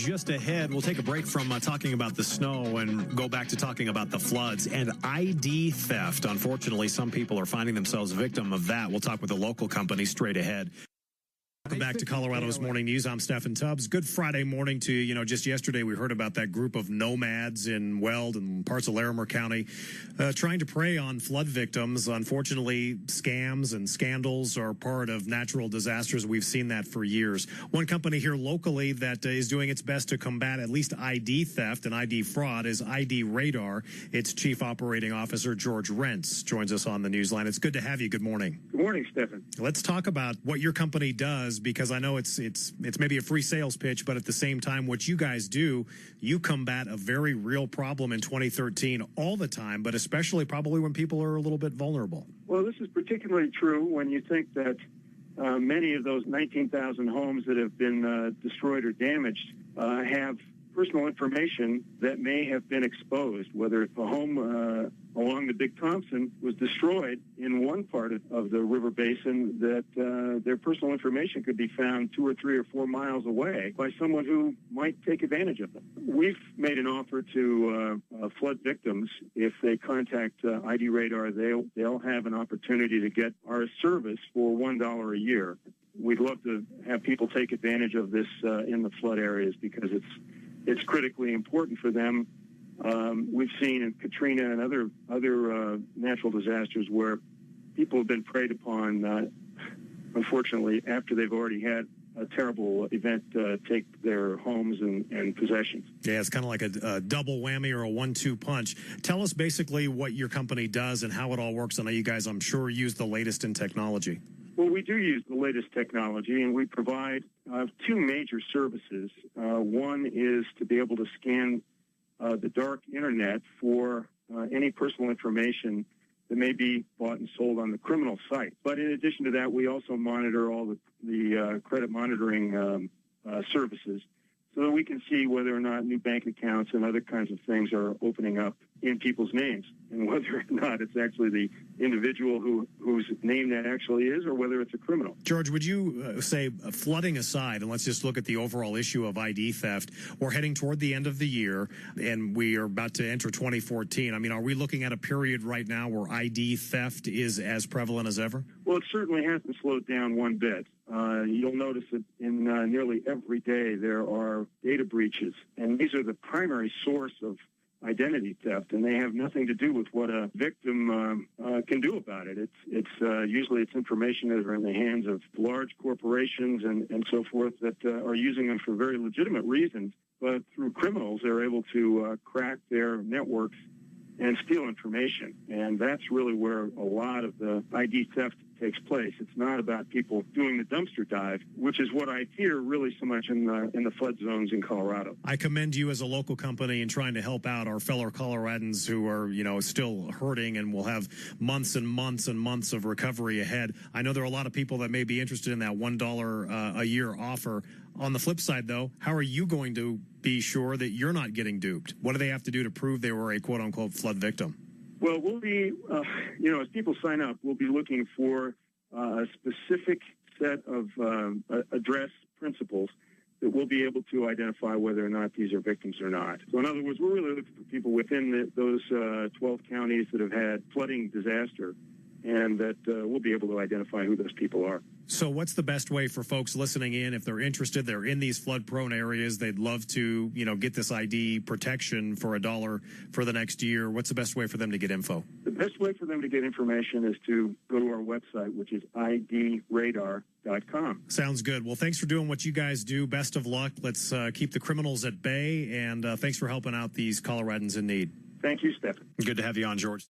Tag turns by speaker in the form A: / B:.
A: just ahead. We'll take a break from talking about the snow and go back to talking about the floods and ID theft. Unfortunately, some people are finding themselves victim of that. We'll talk with a local company straight ahead. Welcome back to Colorado's Morning News. I'm Steffan Tubbs. Good Friday morning to you. Just yesterday we heard about that group of nomads in Weld and parts of Larimer County trying to prey on flood victims. Unfortunately, scams and scandals are part of natural disasters. We've seen that for years. One company here locally that is doing its best to combat at least ID theft and ID fraud is idRADAR. Its Chief Operating Officer, George Rentz, joins us on the Newsline. It's good to have you. Good morning.
B: Good morning, Steffan.
A: Let's talk about what your company does, because I know it's maybe a free sales pitch, but at the same time, what you guys do, you combat a very real problem in 2013 all the time, but especially probably when people are a little bit vulnerable.
B: Well, this is particularly true when you think that many of those 19,000 homes that have been destroyed or damaged have personal information that may have been exposed, whether a home along the Big Thompson was destroyed in one part of the river basin, that their personal information could be found 2 or 3 or 4 miles away by someone who might take advantage of them. We've made an offer to flood victims. If they contact idRADAR, they'll have an opportunity to get our service for $1 a year. We'd love to have people take advantage of this in the flood areas, because it's critically important for them. We've seen in Katrina and other natural disasters where people have been preyed upon, unfortunately, after they've already had a terrible event take their homes and possessions.
A: Yeah, it's kind of like a double whammy or a 1-2 punch. Tell us basically what your company does and how it all works. I know you guys, I'm sure, use the latest in technology.
B: Well, we do use the latest technology, and we provide 2 major services. One is to be able to scan the dark internet for any personal information that may be bought and sold on the criminal site. But in addition to that, we also monitor all the credit monitoring services, so that we can see whether or not new bank accounts and other kinds of things are opening up in people's names, and whether or not it's actually the individual whose name that actually is, or whether it's a criminal.
A: George, would you say, flooding aside, and let's just look at the overall issue of ID theft, we're heading toward the end of the year, and we are about to enter 2014. I mean, are we looking at a period right now where ID theft is as prevalent as ever?
B: Well, it certainly hasn't slowed down one bit. You'll notice that in nearly every day there are data breaches, and these are the primary source of identity theft, and they have nothing to do with what a victim can do about it. It's usually it's information that are in the hands of large corporations and so forth that are using them for very legitimate reasons, but through criminals they're able to crack their networks and steal information, and that's really where a lot of the ID theft takes place. It's not about people doing the dumpster dive, which is what I hear really so much in the flood zones in Colorado.
A: I commend you as a local company in trying to help out our fellow Coloradans who are, still hurting and will have months and months and months of recovery ahead. I know there are a lot of people that may be interested in that $1 a year offer. On the flip side, though, how are you going to be sure that you're not getting duped? What do they have to do to prove they were a quote-unquote flood victim?
B: Well, we'll be, as people sign up, we'll be looking for a specific set of address principles that we'll be able to identify whether or not these are victims or not. So in other words, we're really looking for people within those 12 counties that have had flooding disaster, and that we'll be able to identify who those people are.
A: So what's the best way for folks listening in, if they're interested, they're in these flood-prone areas, they'd love to, get this ID protection for $1 for the next year, what's the best way for them to get info?
B: The best way for them to get information is to go to our website, which is idRADAR.com.
A: Sounds good. Well, thanks for doing what you guys do. Best of luck. Let's keep the criminals at bay, and thanks for helping out these Coloradans in need.
B: Thank you, Steffan.
A: Good to have you on, George.